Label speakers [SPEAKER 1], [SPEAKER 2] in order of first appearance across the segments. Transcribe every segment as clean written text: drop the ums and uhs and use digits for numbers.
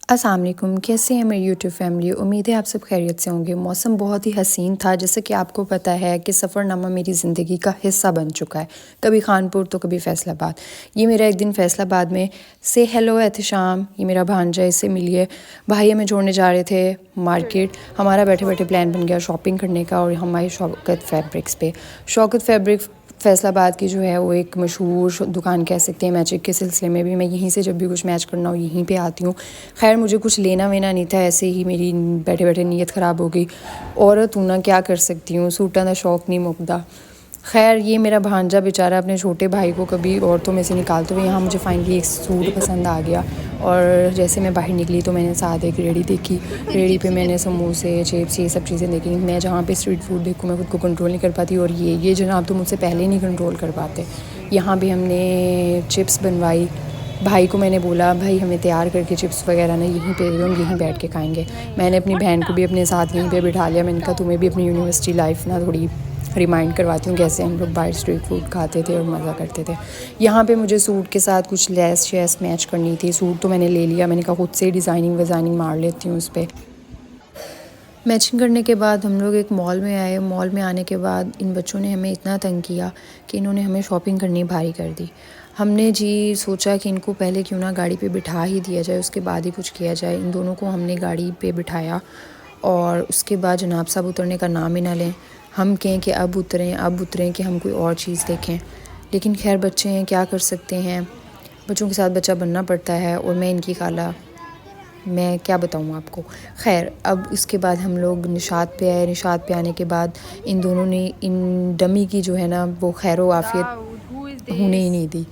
[SPEAKER 1] अस्सलाम वालेकुम, कैसे हैं मेरी यूट्यूब फैमिली। उम्मीद है आप सब खैरियत से होंगे। मौसम बहुत ही हसीन था। जैसे कि आपको पता है कि सफ़रनामा मेरी ज़िंदगी का हिस्सा बन चुका है, कभी खानपुर तो कभी फ़ैसलाबाद। ये मेरा एक दिन फ़ैसलाबाद में से हेलो एहतशाम, ये मेरा भांजा, इससे मिलिए। भाई हमें छोड़ने जा रहे थे मार्केट। हमारा बैठे बैठे प्लान बन गया शॉपिंग करने का, और हम आए शौकत फैब्रिक्स पे। शौकत फैब्रिक फ़ैसलाबाद की जो है वो एक मशहूर दुकान कह सकते हैं। मैचिंग के सिलसिले में भी मैं यहीं से जब भी कुछ मैच करना हो यहीं पे आती हूँ। खैर मुझे कुछ लेना वेना नहीं था, ऐसे ही मेरी बैठे बैठे नीयत ख़राब हो गई। औरत हूँ ना, क्या कर सकती हूँ, सूटां का शौक़ नहीं मुकदा। खैर ये मेरा भांजा बेचारा अपने छोटे भाई को कभी औरतों में से निकालते हुए यहाँ मुझे फाइनली एक सूट पसंद आ गया। और जैसे मैं बाहर निकली तो मैंने साथ एक रेड़ी देखी। रेड़ी पे मैंने समोसे, चिप्स, ये सब चीज़ें देखी। मैं जहाँ पे स्ट्रीट फूड देखूँ मैं खुद को कंट्रोल नहीं कर पाती, और ये जनाब तो मुझसे पहले नहीं कंट्रोल कर पाते। यहाँ भी हमने चिप्स बनवाई। भाई को मैंने बोला भाई हमें तैयार करके चिप्स वगैरह ना यहीं पे हम यहीं बैठ के खाएंगे। मैंने अपनी बहन को भी अपने साथ यहीं पे बिठा लिया। मैंने कहा तुम्हें भी अपनी यूनिवर्सिटी लाइफ ना थोड़ी रिमाइंड करवाती हूँ कैसे हम लोग बाहर स्ट्रीट फूड खाते थे और मज़ा करते थे। यहाँ पे मुझे सूट के साथ कुछ लेस शेस मैच करनी थी। सूट तो मैंने ले लिया, मैंने कहा खुद से डिज़ाइनिंग मार लेती हूँ उस पर। मैचिंग करने के बाद हम लोग एक मॉल में आए। मॉल में आने के बाद इन बच्चों ने हमें इतना तंग किया कि इन्होंने हमें शॉपिंग करनी भारी कर दी। हमने जी सोचा कि इनको पहले क्यों ना गाड़ी पे बिठा ही दिया जाए, उसके बाद ही कुछ किया जाए। इन दोनों को हमने गाड़ी पे बिठाया और उसके बाद जनाब साहब उतरने का नाम ही ना लें। हम कहें कि अब उतरें कि हम कोई और चीज़ देखें, लेकिन खैर बच्चे हैं, क्या कर सकते हैं। बच्चों के साथ बच्चा बनना पड़ता है। और मैं इनकी खाला, मैं क्या बताऊँ आपको। खैर अब उसके बाद हम लोग निशात पे आए। निशात पे आने के बाद इन दोनों ने इन डमी की जो है ना वो खैर आफियत होने ही नहीं दी।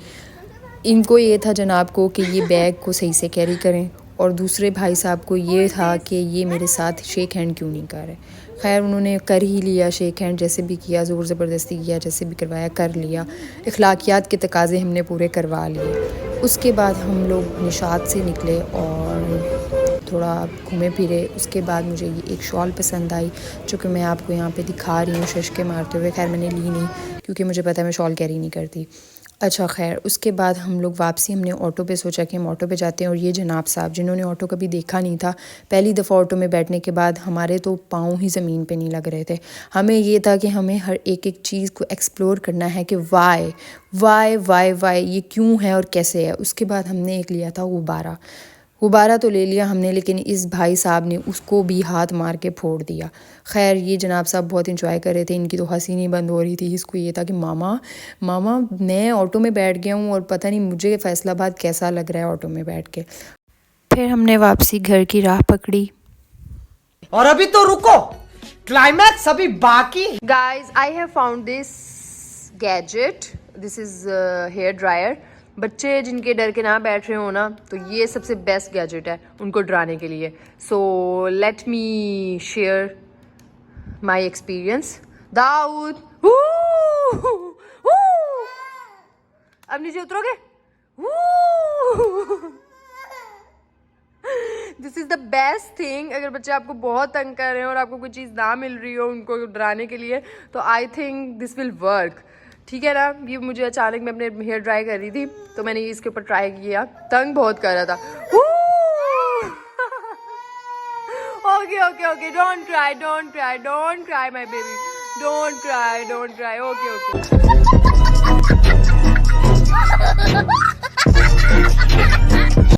[SPEAKER 1] इनको ये था जनाब को कि ये बैग को सही से कैरी करें, और दूसरे भाई साहब को ये था कि ये मेरे साथ शेक हैंड क्यों नहीं कर रहे। खैर उन्होंने कर ही लिया शेक हैंड, जैसे भी किया, ज़ोर ज़बरदस्ती किया, जैसे भी करवाया कर लिया। अखलाकियात के तकाज़े हमने पूरे करवा लिए। उसके बाद हम लोग निशात से निकले और थोड़ा घूमे फिरे। उसके बाद मुझे ये एक शॉल पसंद आई जो कि मैं आपको यहाँ पे दिखा रही हूँ शशके मारते हुए। खैर मैंने ली नहीं क्योंकि मुझे पता है मैं शॉल कैरी नहीं करती। अच्छा खैर उसके बाद हम लोग वापसी, हमने ऑटो पे सोचा कि हम ऑटो पे जाते हैं। और ये जनाब साहब जिन्होंने ऑटो कभी देखा नहीं था, पहली दफ़ा ऑटो में बैठने के बाद हमारे तो पाँव ही ज़मीन पे नहीं लग रहे थे। हमें ये था कि हमें हर एक चीज़ को एक्सप्लोर करना है कि वाई ये क्यों है और कैसे है। उसके बाद हमने एक लिया था गुब्बारा तो ले लिया हमने, लेकिन इस भाई साहब ने उसको भी हाथ मार के फोड़ दिया। खैर ये जनाब साहब बहुत इंजॉय कर रहे थे, इनकी तो हंसी नहीं बंद हो रही थी। इसको ये था कि मामा मैं ऑटो में बैठ गया हूँ और पता नहीं मुझे फ़ैसलाबाद कैसा लग रहा है ऑटो में बैठ के। फिर हमने वापसी घर की राह पकड़ी।
[SPEAKER 2] और अभी तो रुको, क्लाइमैक्स अभी बाकी।
[SPEAKER 3] Guys, I have found this gadget. This is hair dryer. बच्चे जिनके डर के ना बैठ रहे हो ना, तो ये सबसे बेस्ट गैजेट है उनको डराने के लिए। So let me share my experience. Dawood, अब नीचे उतरोगे? This is the best thing. अगर बच्चे आपको बहुत तंग कर रहे हैं और आपको कोई चीज़ ना मिल रही हो उनको डराने के लिए, तो I think this will work. ठीक है ना। ये मुझे अचानक, मैं अपने हेयर ड्राई कर रही थी तो मैंने ये इसके ऊपर ट्राई किया, तंग बहुत कर रहा था। Okay don't cry my baby, don't cry okay.